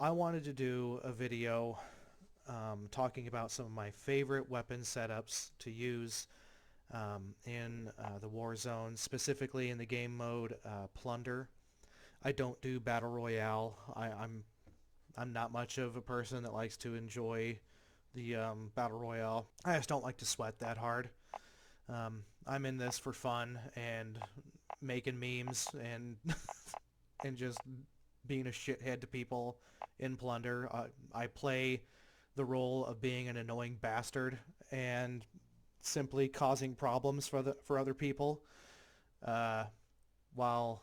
I wanted to do a video talking about some of my favorite weapon setups to use in the war zone, specifically in the game mode Plunder. I don't do Battle Royale. I'm not much of a person that likes to enjoy the Battle Royale. I just don't like to sweat that hard. I'm in this for fun and making memes and and just being a shithead to people in Plunder. I play the role of being an annoying bastard and simply causing problems for other people, uh, while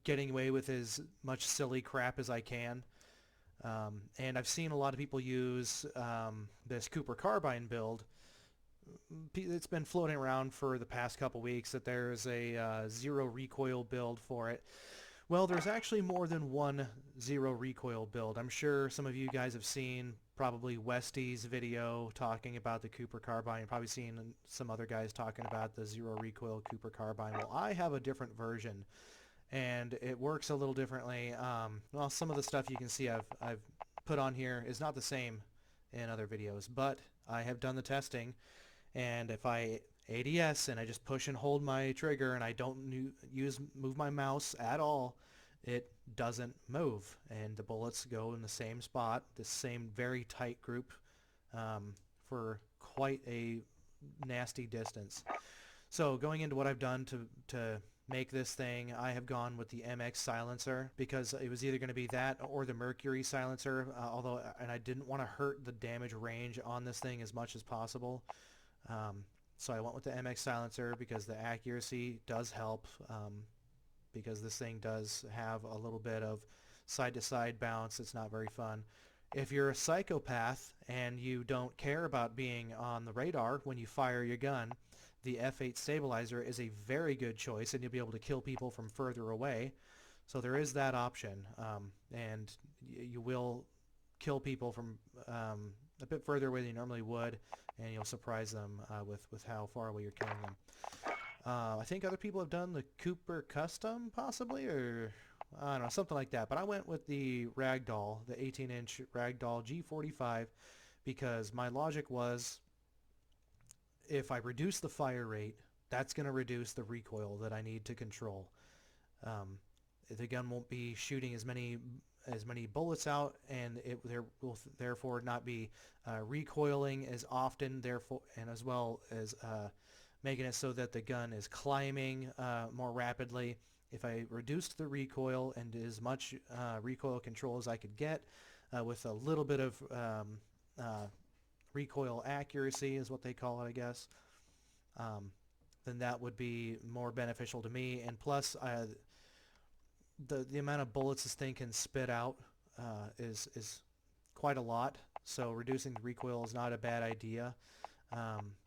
getting away with as much silly crap as I can. And I've seen a lot of people use this Cooper Carbine build. It's been floating around for the past couple weeks that there's a zero recoil build for it. Well, there's actually more than one zero recoil build. I'm sure some of you guys have seen probably Westy's video talking about the Cooper Carbine. You've probably seen some other guys talking about the zero recoil Cooper Carbine. Well, I have a different version, and it works a little differently. Well, some of the stuff you can see I've put on here is not the same in other videos, but I have done the testing, and if I ADS and I just push and hold my trigger and I don't move my mouse at all, it doesn't move, and the bullets go in the same spot, the same very tight group, for quite a nasty distance. So going into what I've done to make this thing, I have gone with the MX silencer because it was either going to be that or the Mercury silencer, and I didn't want to hurt the damage range on this thing as much as possible. So I went with the MX silencer because the accuracy does help, because this thing does have a little bit of side-to-side bounce. It's not very fun. If you're a psychopath and you don't care about being on the radar when you fire your gun, the F8 stabilizer is a very good choice, and you'll be able to kill people from further away. So there is that option, and you will kill people from a bit further away than you normally would, and you'll surprise them with how far away you're killing them. I think other people have done the Cooper Custom, possibly, or I don't know, something like that. But I went with the Ragdoll, the 18-inch Ragdoll G45, because my logic was, if I reduce the fire rate, that's going to reduce the recoil that I need to control. The gun won't be shooting as many bullets out, and there will therefore not be recoiling as often, therefore, and as well as making it so that the gun is climbing more rapidly. If I reduced the recoil and as much recoil control as I could get, with a little bit of recoil accuracy is what they call it, I guess, then that would be more beneficial to me. And plus, the amount of bullets this thing can spit out is quite a lot, so reducing the recoil is not a bad idea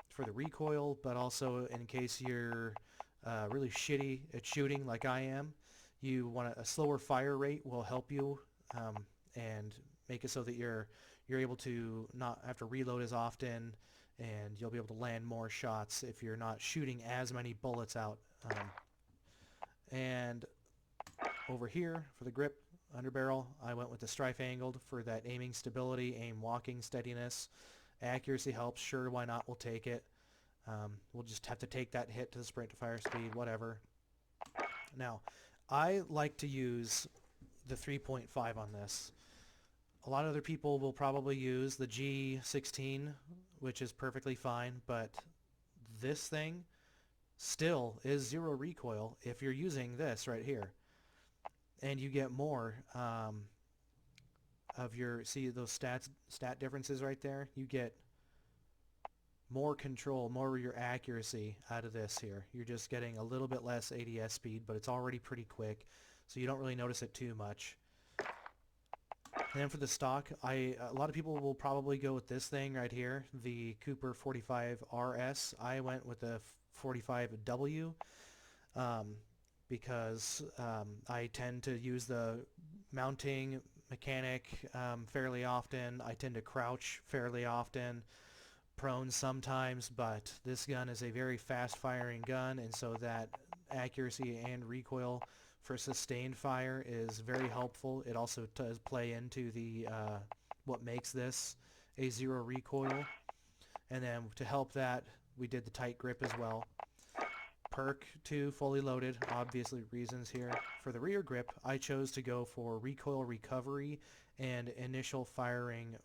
for the recoil, but also in case you're really shitty at shooting like I am, you want a slower fire rate will help you, and make it so that you're able to not have to reload as often, and you'll be able to land more shots if you're not shooting as many bullets out. And over here for the grip underbarrel, I went with the Strife angled for that aiming stability, aim walking steadiness. Accuracy helps, sure, why not, we'll take it. We'll just have to take that hit to the sprint to fire speed, whatever. Now, I like to use the 3.5 on this. A lot of other people will probably use the G16, which is perfectly fine, but this thing still is zero recoil if you're using this right here. And you get more of your, see those stat differences right there? You get more control, more of your accuracy out of this here. You're just getting a little bit less ADS speed, but it's already pretty quick, so you don't really notice it too much. And then for the stock, a lot of people will probably go with this thing right here, the Cooper 45 RS. I went with the 45W, because I tend to use the mounting mechanic fairly often. I tend to crouch fairly often, prone sometimes, but this gun is a very fast firing gun, and so that accuracy and recoil for sustained fire is very helpful. It also does play into the what makes this a zero recoil. And then to help that, we did the tight grip as well. Perk 2 fully loaded, obviously reasons here. For the rear grip, I chose to go for recoil recovery and initial firing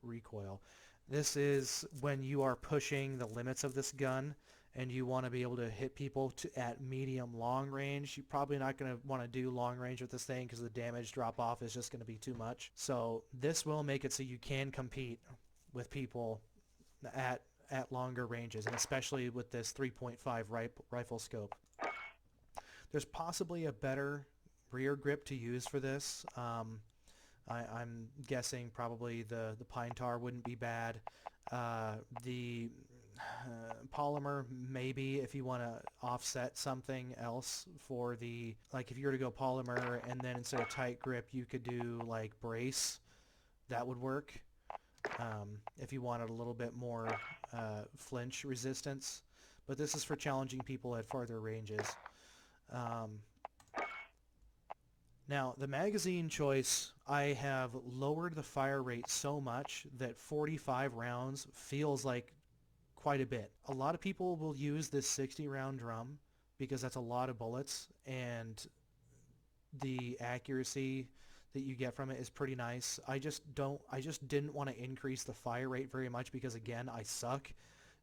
recoil. This is when you are pushing the limits of this gun and you want to be able to hit people at medium long range. You're probably not going to want to do long range with this thing because the damage drop off is just going to be too much. So this will make it so you can compete with people at longer ranges, and especially with this 3.5 rifle scope. There's possibly a better rear grip to use for this. I'm guessing probably the pine tar wouldn't be bad. The polymer, maybe, if you want to offset something else for the, like if you were to go polymer and then instead of tight grip you could do like brace, that would work. If you wanted a little bit more flinch resistance, but this is for challenging people at farther ranges. Now, the magazine choice, I have lowered the fire rate so much that 45 rounds feels like quite a bit. A lot of people will use this 60 round drum because that's a lot of bullets, and the accuracy that you get from it is pretty nice. I just didn't want to increase the fire rate very much because, again, I suck,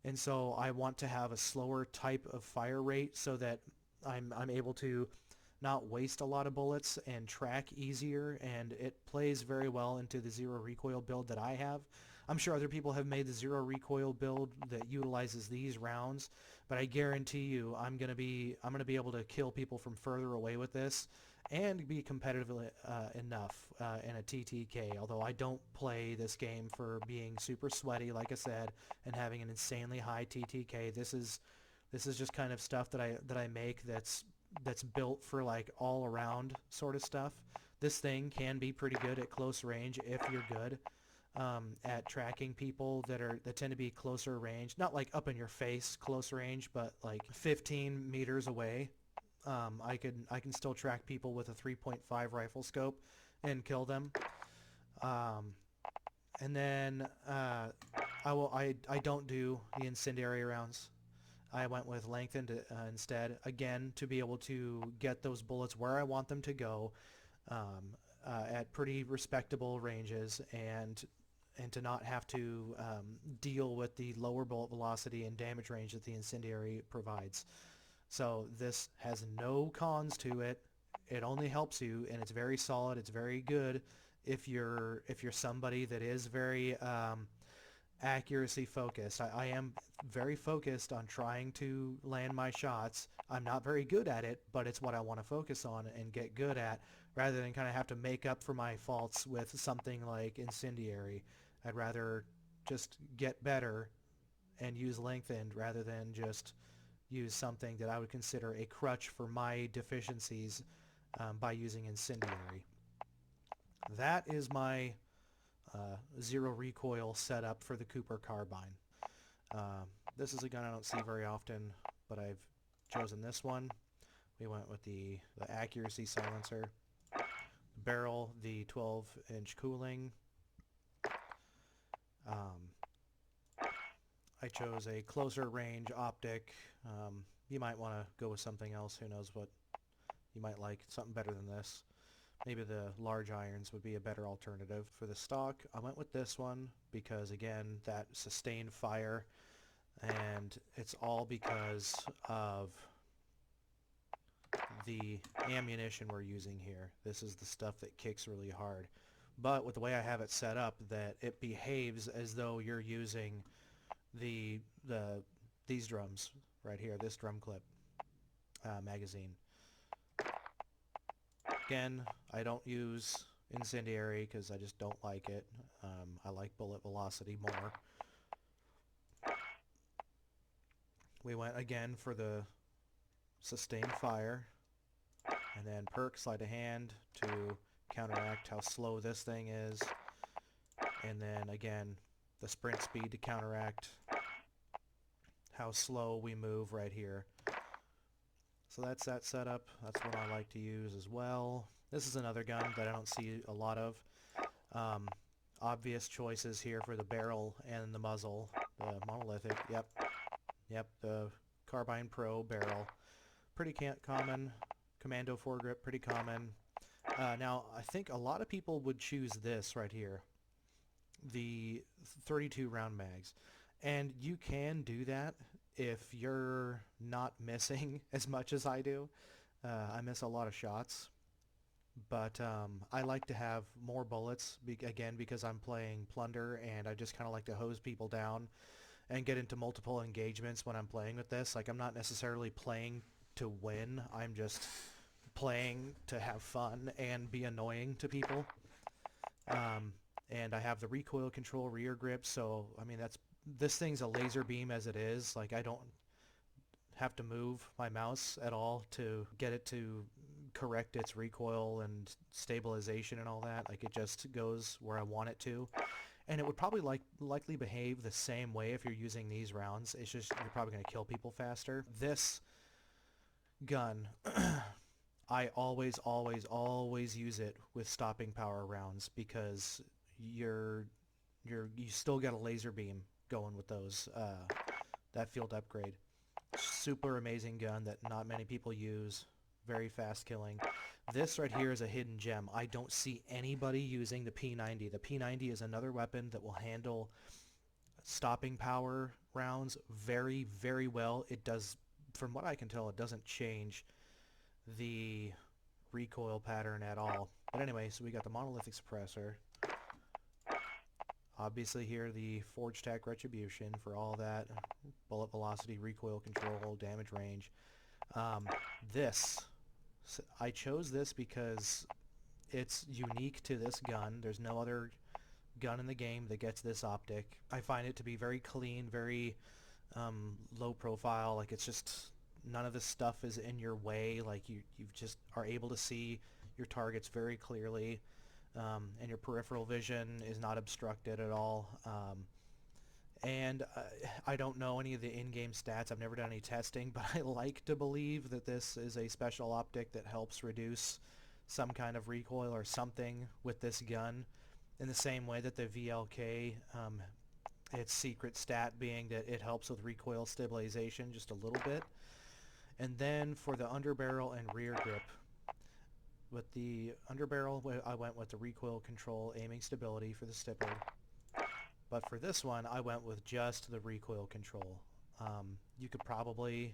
and so I want to have a slower type of fire rate so that I'm able to not waste a lot of bullets and track easier, and it plays very well into the zero recoil build that I have. I'm sure other people have made the zero recoil build that utilizes these rounds, but I guarantee you I'm gonna be able to kill people from further away with this and be competitive enough in a TTK, although I don't play this game for being super sweaty, like I said, and having an insanely high TTK. This is just kind of stuff that I make that's built for like all around sort of stuff. This thing can be pretty good at close range if you're good at tracking people that tend to be closer range, not like up in your face close range, but like 15 meters away. I can still track people with a 3.5 rifle scope and kill them. And then I don't do the incendiary rounds. I went with Lengthened instead, again, to be able to get those bullets where I want them to go at pretty respectable ranges, and to not have to deal with the lower bullet velocity and damage range that the incendiary provides. So this has no cons to it. It only helps you, and it's very solid. It's very good if you're somebody that is very accuracy focused. I am very focused on trying to land my shots. I'm not very good at it, but it's what I want to focus on and get good at, rather than kind of have to make up for my faults with something like incendiary. I'd rather just get better and use Lengthened rather than just use something that I would consider a crutch for my deficiencies by using incendiary. That is my zero recoil setup for the Cooper Carbine. This is a gun I don't see very often, but I've chosen this one. We went with the accuracy silencer. The barrel, the 12-inch cooling. I chose a closer range optic. You might want to go with something else. Who knows what you might like. Something better than this. Maybe the large irons would be a better alternative. For the stock, I went with this one because, again, that sustained fire, and it's all because of the ammunition we're using here. This is the stuff that kicks really hard. But with the way I have it set up, that it behaves as though you're using these drums right here, this drum clip magazine. Again, I don't use incendiary because I just don't like it. I like bullet velocity more. We went again for the sustained fire, and then perk, sleight of hand to counteract how slow this thing is, and then again the sprint speed to counteract how slow we move right here. So that's that setup. That's what I like to use as well. This is another gun that I don't see a lot of. Obvious choices here for the barrel and the muzzle. The Monolithic, yep, the Carbine Pro barrel. Pretty common. Commando Foregrip, pretty common. Now, I think a lot of people would choose this right here. The 32 round mags. And you can do that if you're not missing as much as I do. I miss a lot of shots. But I like to have more bullets, again, because I'm playing Plunder, and I just kind of like to hose people down and get into multiple engagements when I'm playing with this. Like, I'm not necessarily playing to win. I'm just playing to have fun and be annoying to people. And I have the recoil control rear grip, so, I mean, this thing's a laser beam as it is. Like, I don't have to move my mouse at all to get it to correct its recoil and stabilization and all that. Like, it just goes where I want it to. And it would probably likely behave the same way if you're using these rounds. It's just you're probably going to kill people faster. This gun, I always use it with stopping power rounds because you still get a laser beam going with those, that field upgrade. Super amazing gun that not many people use. Very fast killing. This right here is a hidden gem. I don't see anybody using the P90. The P90 is another weapon that will handle stopping power rounds very, very well. It does, from what I can tell, it doesn't change the recoil pattern at all. But anyway, so we got the Monolithic Suppressor. Obviously here the Forge Tack Retribution for all that. Bullet velocity, recoil control, damage range. I chose this because it's unique to this gun. There's no other gun in the game that gets this optic. I find it to be very clean, very low profile. Like, it's just none of this stuff is in your way. Like, you just are able to see your targets very clearly, and your peripheral vision is not obstructed at all. And I don't know any of the in-game stats. I've never done any testing, but I like to believe that this is a special optic that helps reduce some kind of recoil or something with this gun, in the same way that the VLK, its secret stat being that it helps with recoil stabilization just a little bit. And then for the underbarrel and rear grip, with the underbarrel, I went with the recoil control aiming stability for the Stippled. But for this one, I went with just the recoil control. You could probably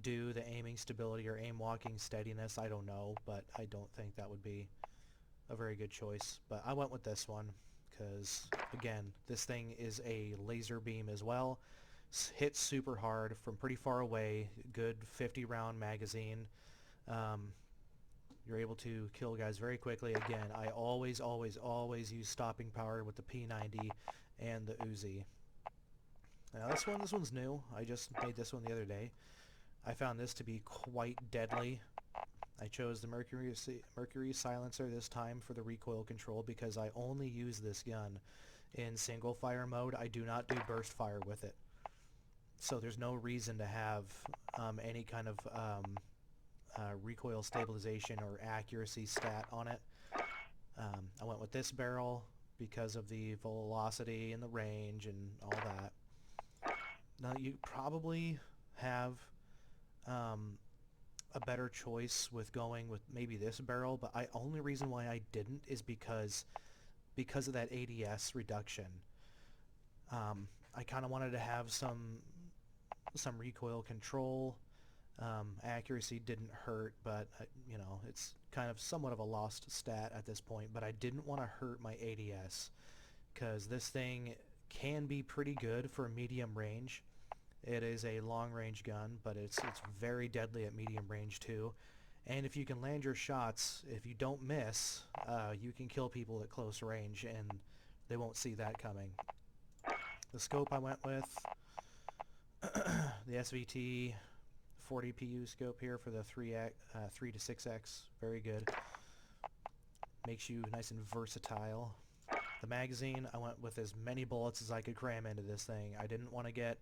do the aiming stability or aim walking steadiness. I don't know, but I don't think that would be a very good choice. But I went with this one because, again, this thing is a laser beam as well. Hits super hard from pretty far away. Good 50-round magazine. You're able to kill guys very quickly. Again, I always use stopping power with the P90 and the Uzi. Now this one's new. I just made this one the other day. I found this to be quite deadly. I chose the Mercury silencer this time for the recoil control because I only use this gun in single fire mode. I do not do burst fire with it. So there's no reason to have any kind of recoil stabilization or accuracy stat on it. I went with this barrel because of the velocity and the range and all that. Now you probably have a better choice with going with maybe this barrel, but only reason why I didn't is because of that ADS reduction. I kind of wanted to have some recoil control. Accuracy didn't hurt, but you know, it's kind of somewhat of a lost stat at this point. But I didn't want to hurt my ADS because this thing can be pretty good for medium range. It is a long range gun, but it's very deadly at medium range too. And if you can land your shots, if you don't miss, you can kill people at close range, and they won't see that coming. The scope I went with, the SVT 40 PU scope here for the 3 to 6x, very good. Makes you nice and versatile. The magazine, I went with as many bullets as I could cram into this thing. I didn't want to get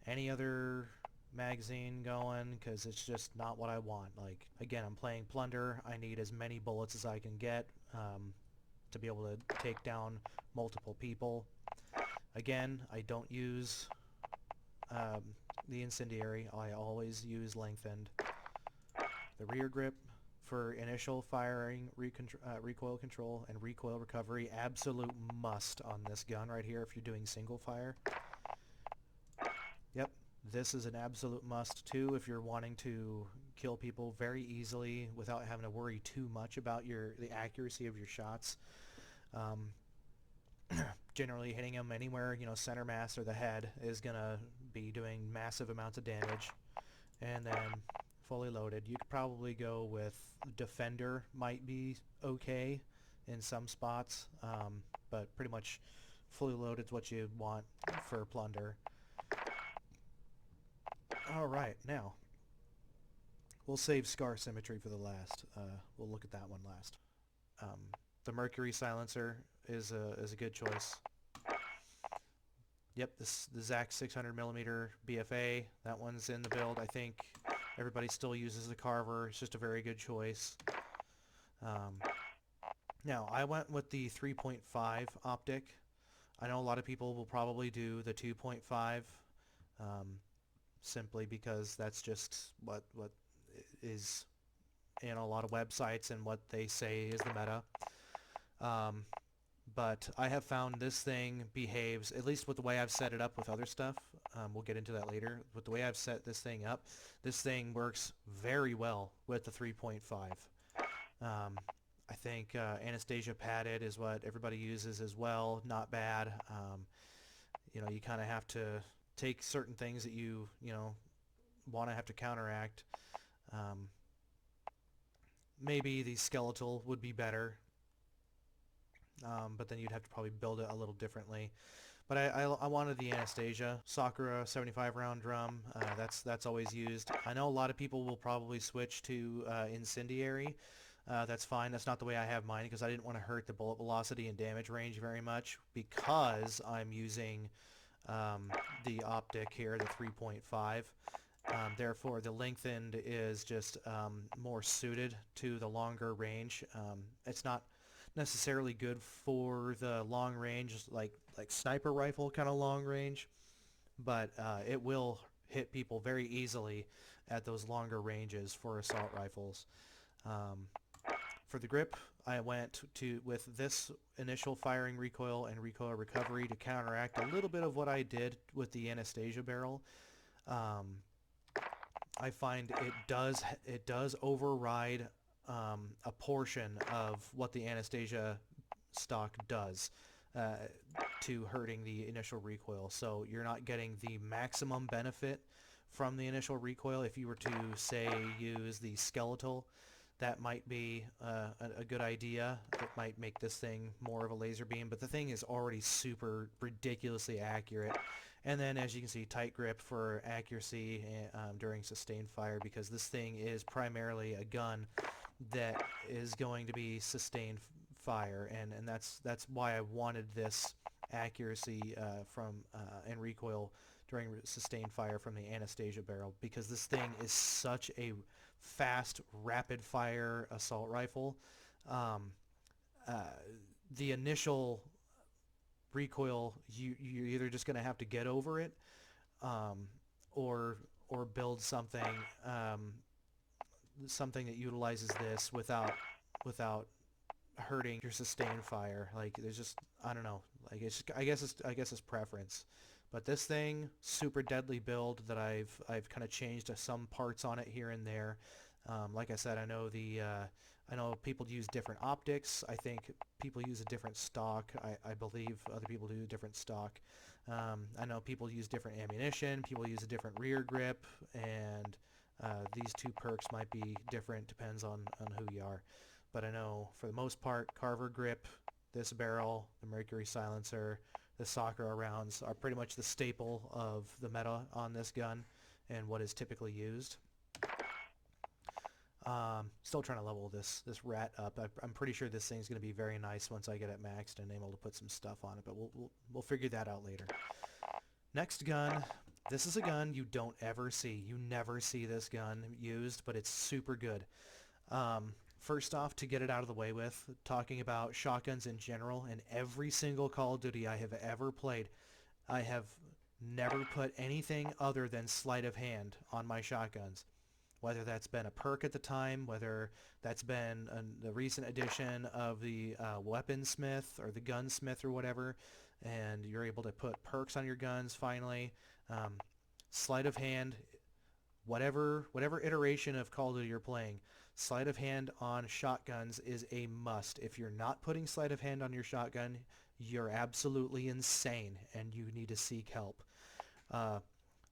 any other magazine going because it's just not what I want. Like, again, I'm playing Plunder. I need as many bullets as I can get to be able to take down multiple people. Again, I don't use the incendiary. I always use Lengthened. The rear grip for initial firing, recoil control, and recoil recovery, absolute must on this gun right here if you're doing single fire. Yep, this is an absolute must too if you're wanting to kill people very easily without having to worry too much about the accuracy of your shots. Generally hitting them anywhere, center mass or the head is going to be doing massive amounts of damage. And then fully loaded, you could probably go with Defender, might be okay in some spots, but pretty much fully loaded is what you want for Plunder. Alright, now we'll save Scar Symmetry for the last. We'll look at that one last. The Mercury silencer is a good choice. Yep, the Zach 600mm BFA, that one's in the build. I think everybody still uses the Carver. It's just a very good choice. Now, I went with the 3.5 optic. I know a lot of people will probably do the 2.5 simply because that's just what is in a lot of websites and what they say is the meta. But I have found this thing behaves, at least with the way I've set it up with other stuff, we'll get into that later, with the way I've set this thing up, this thing works very well with the 3.5. I think Anastasia padded is what everybody uses as well, not bad. You kind of have to take certain things that you want to have to counteract. Maybe the skeletal would be better. But then you'd have to probably build it a little differently. But I wanted the Anastasia Sakura 75 round drum. That's always used. I know a lot of people will probably switch to incendiary. That's fine. That's not the way I have mine because I didn't want to hurt the bullet velocity and damage range very much because I'm using the optic here, the 3.5. Therefore, the Lengthened is just more suited to the longer range. It's not necessarily good for the long range, like sniper rifle kind of long range, but it will hit people very easily at those longer ranges for assault rifles. For the grip, I went with this initial firing recoil and recoil recovery to counteract a little bit of what I did with the Anastasia barrel. I find it does override a portion of what the Anastasia stock does to hurting the initial recoil. So you're not getting the maximum benefit from the initial recoil. If you were to, say, use the skeletal, that might be a good idea. It might make this thing more of a laser beam, but the thing is already super ridiculously accurate. And then, as you can see, tight grip for accuracy during sustained fire, because this thing is primarily a gun that is going to be sustained fire, and that's why I wanted this accuracy and recoil during sustained fire from the Anastasia barrel, because this thing is such a fast, rapid fire assault rifle. The initial recoil, you're either just going to have to get over it, or build something that utilizes this without hurting your sustained fire. Like, there's just, I don't know, like, I guess it's preference. But this thing, super deadly build that I've kind of changed some parts on it here and there. Like I said, I know I know people use different optics. I think people use a different stock. I believe other people do a different stock. I know people use different ammunition. People use a different rear grip, and these two perks might be different, depends on who you are. But I know for the most part, Carver grip, this barrel, the Mercury silencer, the Sakura rounds are pretty much the staple of the meta on this gun and what is typically used. Still trying to level this rat up. I'm pretty sure this thing's going to be very nice once I get it maxed and able to put some stuff on it, but we'll figure that out later. Next gun This is a gun you don't ever see. You never see this gun used, but it's super good. First off, to get it out of the way with, talking about shotguns in general, in every single Call of Duty I have ever played, I have never put anything other than sleight of hand on my shotguns. Whether that's been a perk at the time, whether that's been the recent addition of the weaponsmith or the gunsmith or whatever, and you're able to put perks on your guns finally. Sleight of hand, whatever iteration of Call of Duty you're playing, sleight of hand on shotguns is a must. If you're not putting sleight of hand on your shotgun, you're absolutely insane and you need to seek help.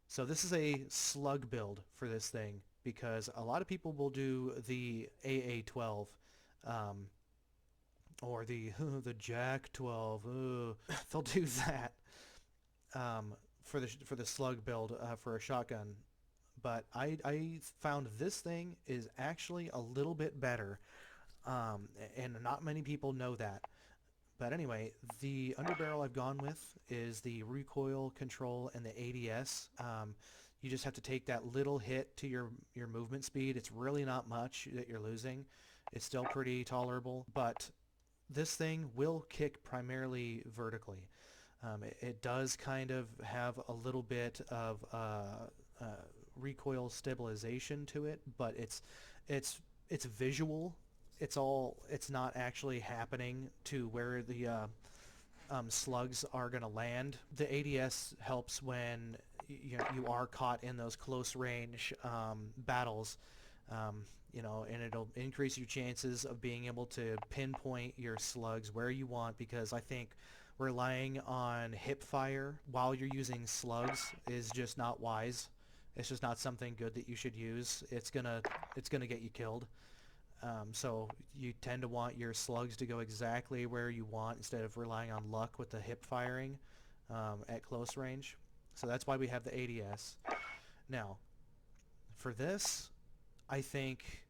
So this is a slug build for this thing because a lot of people will do the AA-12 or the Jack 12. They'll do that for the slug build for a shotgun. But I found this thing is actually a little bit better, and not many people know that. But anyway, the underbarrel I've gone with is the recoil control and the ADS. You just have to take that little hit to your movement speed. It's really not much that you're losing. It's still pretty tolerable, but this thing will kick primarily vertically. It does kind of have a little bit of recoil stabilization to it, but it's visual. It's not actually happening to where the slugs are going to land. The ADS helps when you are caught in those close range battles, and it'll increase your chances of being able to pinpoint your slugs where you want, because I think relying on hip fire while you're using slugs is just not wise. It's just not something good that you should use. It's gonna get you killed. So you tend to want your slugs to go exactly where you want instead of relying on luck with the hip firing at close range. So that's why we have the ADS. Now, for this, I think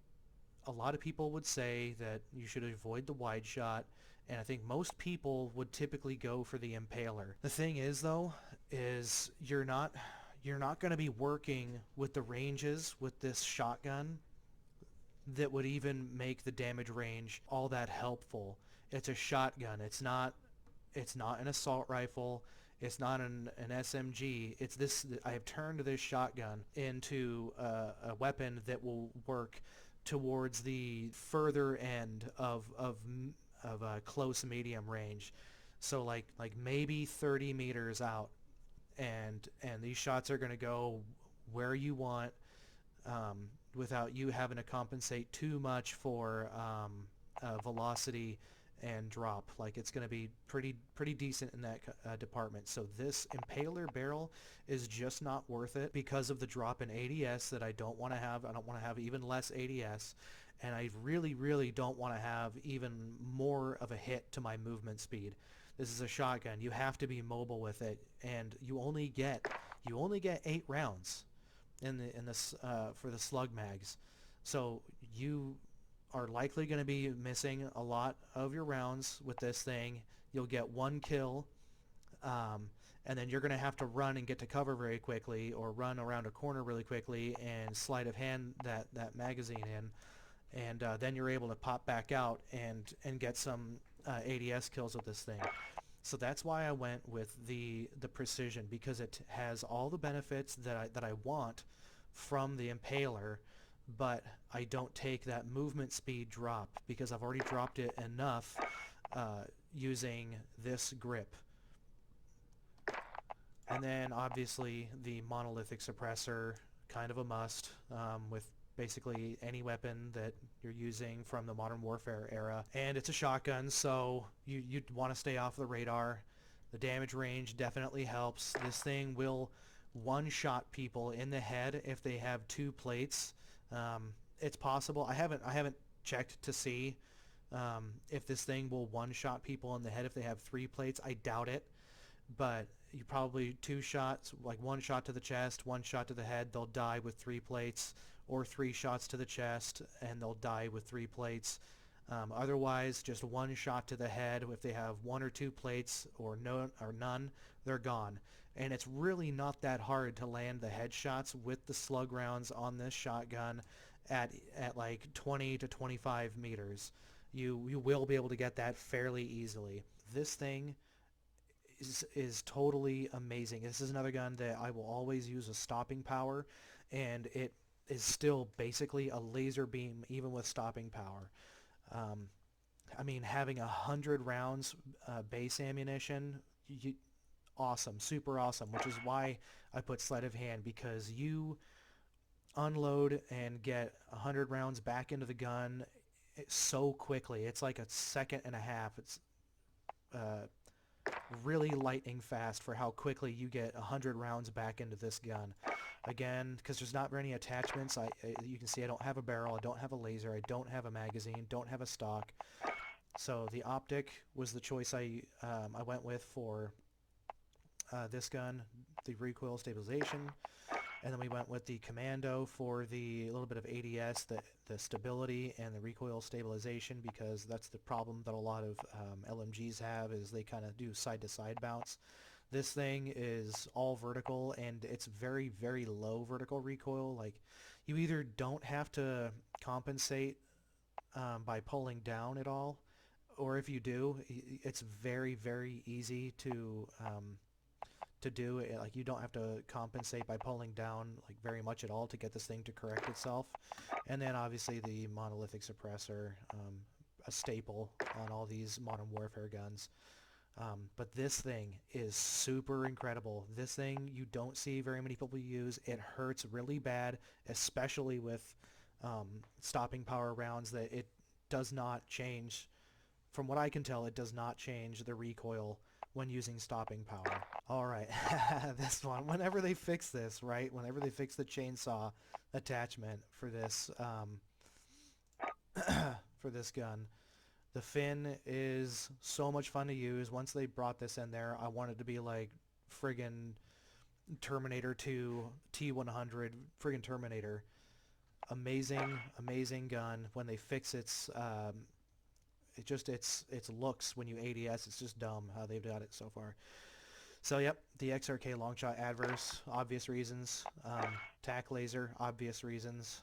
a lot of people would say that you should avoid the wide shot, and I think most people would typically go for the Impaler. The thing is, though, is you're not going to be working with the ranges with this shotgun that would even make the damage range all that helpful. It's a shotgun. It's not an assault rifle. It's not an SMG. It's this. I have turned this shotgun into a weapon that will work towards the further end of close medium range. So like maybe 30 meters out, and these shots are going to go where you want, without you having to compensate too much for velocity and drop. Like, it's going to be pretty decent in that department. So this Impaler barrel is just not worth it because of the drop in ADS that I don't want to have. I don't want to have even less ADS, and I really don't want to have even more of a hit to my movement speed. This is a shotgun. You have to be mobile with it, and you only get 8 rounds in this for the slug mags. So you are likely going to be missing a lot of your rounds with this thing. You'll get 1 kill, and then you're going to have to run and get to cover very quickly, or run around a corner really quickly and sleight of hand that magazine in, and then you're able to pop back out and get some ADS kills with this thing. So that's why I went with the precision, because it has all the benefits that I want from the Impaler, but I don't take that movement speed drop because I've already dropped it enough using this grip. And then obviously the Monolithic Suppressor, kind of a must with basically any weapon that you're using from the Modern Warfare era. And it's a shotgun, so you'd want to stay off the radar. The damage range definitely helps. This thing will one-shot people in the head if they have 2 plates. It's possible. I haven't checked to see if this thing will one-shot people in the head if they have 3 plates. I doubt it, but you probably 2 shots, like 1 shot to the chest, 1 shot to the head, they'll die with 3 plates, or 3 shots to the chest and they'll die with 3 plates. Otherwise, just one shot to the head. If they have one or two plates or no or none, they're gone. And it's really not that hard to land the headshots with the slug rounds on this shotgun at like 20 to 25 meters. You will be able to get that fairly easily. This thing is totally amazing. This is another gun that I will always use a stopping power, and it is still basically a laser beam even with stopping power. I mean, having 100 rounds base ammunition, awesome, super awesome, which is why I put sleight of hand, because you unload and get 100 rounds back into the gun so quickly. It's like a second and a half. It's really lightning fast for how quickly you get 100 rounds back into this gun. Again, because there's not very attachments, you can see I don't have a barrel, I don't have a laser, I don't have a magazine, don't have a stock. So the optic was the choice I went with for this gun, the recoil stabilization. And then we went with the Commando for the little bit of ADS, the stability and the recoil stabilization, because that's the problem that a lot of LMGs have, is they kind of do side-to-side bounce. This thing is all vertical, and it's very, very low vertical recoil. Like, you either don't have to compensate by pulling down at all, or if you do, it's very, very easy to do it. Like, you don't have to compensate by pulling down like very much at all to get this thing to correct itself. And then obviously the Monolithic Suppressor, a staple on all these Modern Warfare guns. But this thing is super incredible. This thing you don't see very many people use. It hurts really bad, especially with stopping power rounds, that it does not change. From what I can tell, it does not change the recoil when using stopping power. Alright, this one, whenever they fix this, right, whenever they fix the chainsaw attachment for this, for this gun, the fin is so much fun to use. Once they brought this in there, I wanted to be like friggin' Terminator 2, T-100, friggin' Terminator. Amazing, amazing gun. When they fix its looks when you ADS, it's just dumb how they've done it so far. So yep, the XRK Longshot adverse, obvious reasons. Tack laser, obvious reasons.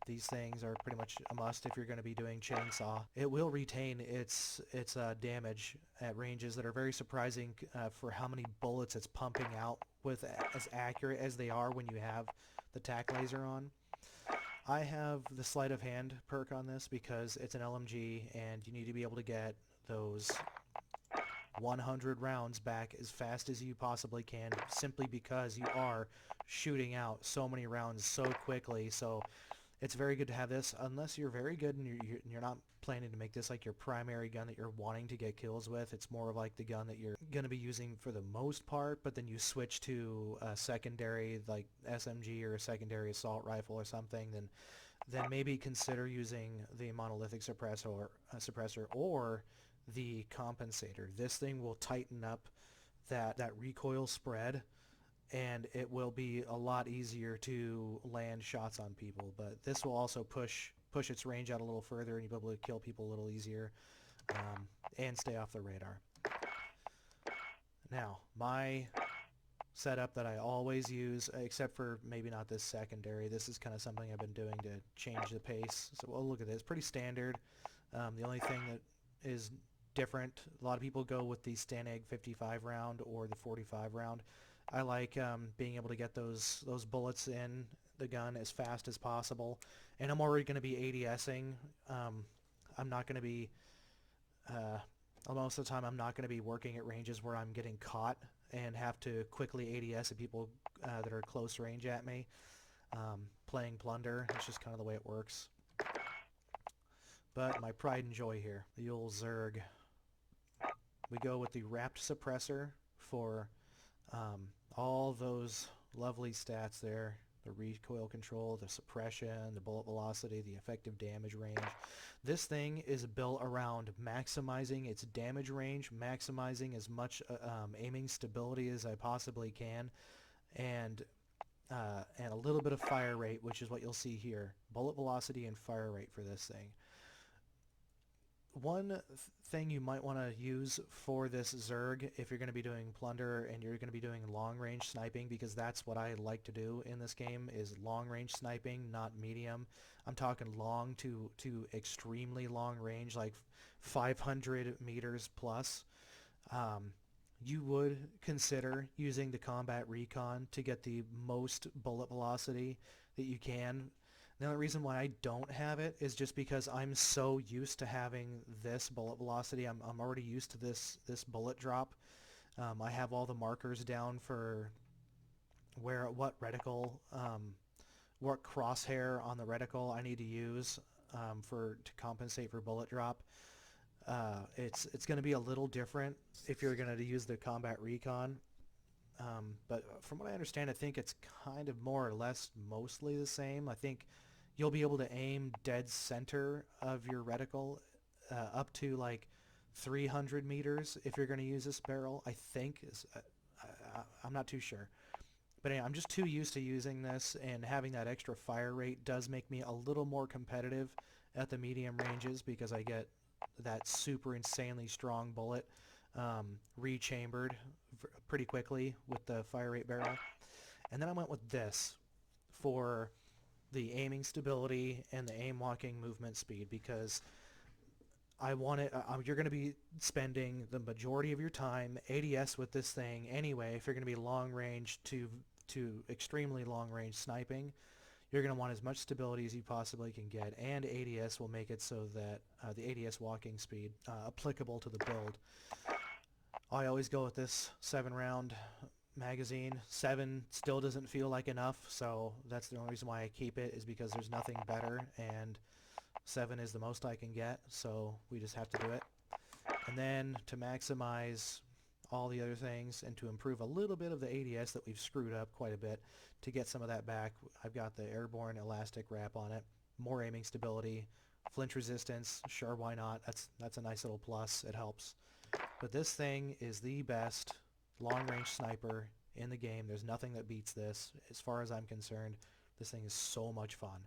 These things are pretty much a must if you're going to be doing chainsaw. It will retain its damage at ranges that are very surprising for how many bullets it's pumping out with, as accurate as they are when you have the tack laser on. I have the sleight of hand perk on this because it's an LMG and you need to be able to get those 100 rounds back as fast as you possibly can, simply because you are shooting out so many rounds so quickly. So it's very good to have this, unless you're very good and you're not planning to make this like your primary gun that you're wanting to get kills with. It's more of like the gun that you're going to be using for the most part, but then you switch to a secondary like SMG or a secondary assault rifle or something, then maybe consider using the Monolithic suppressor or the compensator. This thing will tighten up that recoil spread, and it will be a lot easier to land shots on people. But this will also push its range out a little further, and you'll be able to kill people a little easier, and stay off the radar. Now, my setup that I always use, except for maybe not this secondary, this is kind of something I've been doing to change the pace. So well, look at this, pretty standard. The only thing that is different, a lot of people go with the Stanag 55 round or the 45 round. I like being able to get those bullets in the gun as fast as possible, and I'm already going to be ADSing. I'm not going to be most of the time I'm not going to be working at ranges where I'm getting caught and have to quickly ADS at people that are close range at me. Playing Plunder, it's just kind of the way it works. But my pride and joy here, the old Zerg. We go with the wrapped suppressor for all those lovely stats there. The recoil control, the suppression, the bullet velocity, the effective damage range. This thing is built around maximizing its damage range, maximizing as much aiming stability as I possibly can, and a little bit of fire rate, which is what you'll see here. Bullet velocity and fire rate for this thing. thing you might want to use for this Zerg if you're going to be doing Plunder and you're going to be doing long range sniping, because that's what I like to do in this game, is long range sniping, not medium. I'm talking long to extremely long range, like 500 meters plus. Um, you would consider using the combat recon to get the most bullet velocity that you can. The only reason why I don't have it is just because I'm so used to having this bullet velocity. I'm already used to this bullet drop. I have all the markers down for what reticle, what crosshair on the reticle I need to use to compensate for bullet drop. It's going to be a little different if you're going to use the combat recon. But from what I understand, I think it's kind of more or less mostly the same. I think you'll be able to aim dead center of your reticle up to like 300 meters if you're going to use this barrel, I think. I'm not too sure. But anyway, I'm just too used to using this, and having that extra fire rate does make me a little more competitive at the medium ranges because I get that super insanely strong bullet rechambered pretty quickly with the fire rate barrel. And then I went with this for the aiming stability and the aim walking movement speed, because I want it. You're going to be spending the majority of your time ADS with this thing anyway. If you're going to be long range to extremely long range sniping, you're going to want as much stability as you possibly can get, and ADS will make it so that the ADS walking speed applicable to the build. I always go with this 7-round magazine. 7 still doesn't feel like enough, so that's the only reason why I keep it, is because there's nothing better, and 7 is the most I can get, so we just have to do it. And then to maximize all the other things and to improve a little bit of the ADS that we've screwed up quite a bit, to get some of that back, I've got the airborne elastic wrap on it, more aiming stability, flinch resistance, sure, why not? That's a nice little plus. It helps. But this thing is the best long-range sniper in the game. There's nothing that beats this as far as I'm concerned. This thing is so much fun.